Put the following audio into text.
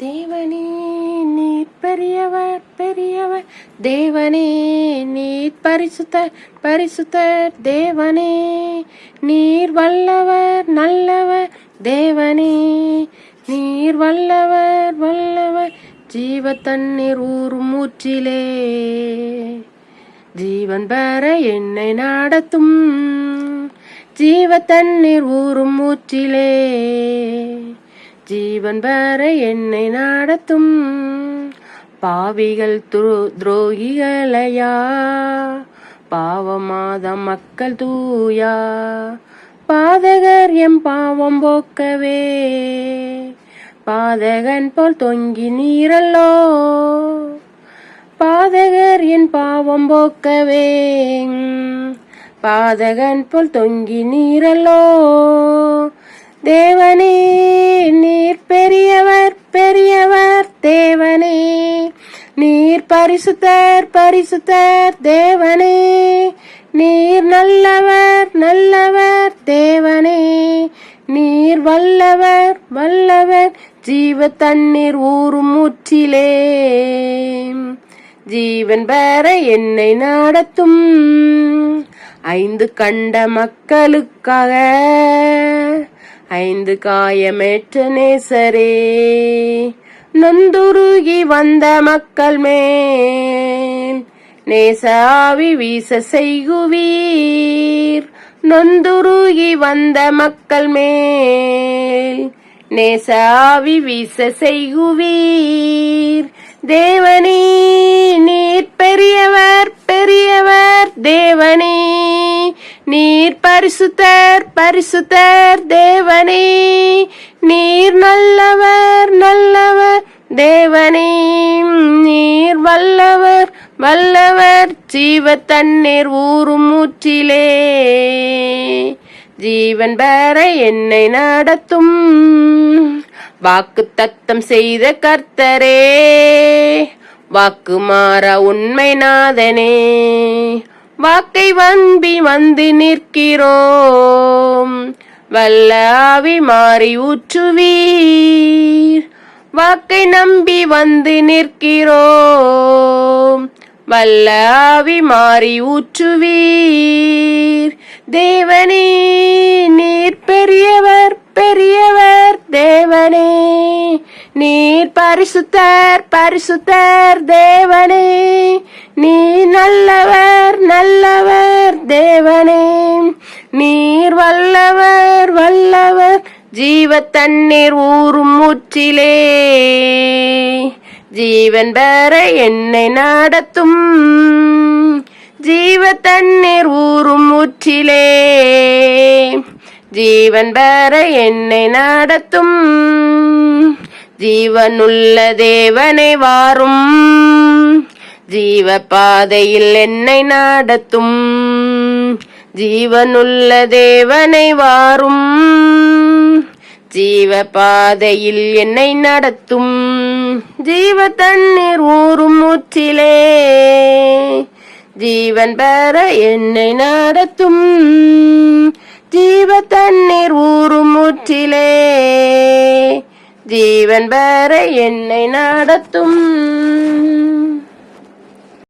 தேவனே நீர் பெரியவர் பெரியவர், தேவனே நீர் பரிசுத்தர் பரிசுத்தர், தேவனே நீர் வல்லவர் நல்லவர், தேவனே நீர் வல்லவர் வல்லவர். ஜீவ தண்ணீர் ஊறும் ஊற்றிலே ஜீவன் பெற என்னை நடத்தும், ஜீவ தண்ணீர் ஊறும் ஊற்றிலே ஜீவன் பெற என்னை நடத்தும். பாவிகள் துரோகிகளையா, பாவமாத மக்கள் தூயா, பாதகர் எம் பாவம் போக்கவே, பாதகன் போல் தொங்கி நீரல்லோ, பாதகர் என் பாவம் போக்கவே, பாதகன் போல் தொங்கி நீரல்லோ. தேவனே நீர் பெரியவர் பெரியவர், தேவனே நீர் பரிசுத்தர் பரிசுத்தர், தேவனே நீர் நல்லவர் நல்லவர், தேவனே நீர் வல்லவர் வல்லவர். ஜீவ தண்ணீர் ஊறும் ஊற்றிலே ஜீவன் பெற என்னை நடத்தும். 5 கண்ட மக்களுக்காக 5 காயமேற்ற நேசரே, நொந்துருகி வந்த மக்கள் மேல் நேச ஆவி வீச செய்குவீர், நொந்துருகி வந்த மக்கள் மேல் நேச ஆவி வீச செய்குவீர். தேவனே நீர் பெரியவர் பெரியவர், தேவனே நீர் பரிசுத்தர் பரிசுத்தர், தேவனே நீர் நல்லவர் நல்லவர், தேவனே நீர் வல்லவர் வல்லவர். ஜீவ தண்ணீர் ஊறும் ஊற்றிலே ஜீவன் பெற என்னை நடத்தும். வாக்கு தத்தம் செய்த கர்த்தரே, வாக்கு மாற உண்மை நாதனே, வாக்கை வம்பி வந்து நிற்கிறோம், வல்ல ஆவி மாறி ஊற்றுவீர், வாக்கை நம்பி வந்து நிற்கிறோம், வல்ல ஆவி மாறி ஊற்றுவீர். தேவனே நீர் பெரியவர் பெரியவர், தேவனே நீர் பரிசுத்தர் பரிசுத்தர், தேவனே நீர் நல்லவர் நல்லவர், தேவனே நீர் வல்லவர் வல்லவர். ஜீவ தண்ணீர் ஊறும் ஊற்றிலே ஜீவன் பெற என்னை நடத்தும், ஜீவ தண்ணீர் ஊறும் ஊற்றிலே ஜீவன் பெற என்னை நடத்தும். ஜீவனுள்ள தேவனை வாரும், ஜீவ பாதையில் என்னை நடத்தும், ஜீவனுள்ள தேவனை வாரும், ஜீவ பாதையில் என்னை நடத்தும். ஜீவ தண்ணீர் ஊறும் ஊற்றிலே ஜீவன் பெற என்னை நடத்தும், ஜீவ தண்ணீர் ஊறும் ஊற்றிலே ஜீவன் பெற என்னை நடத்தும்.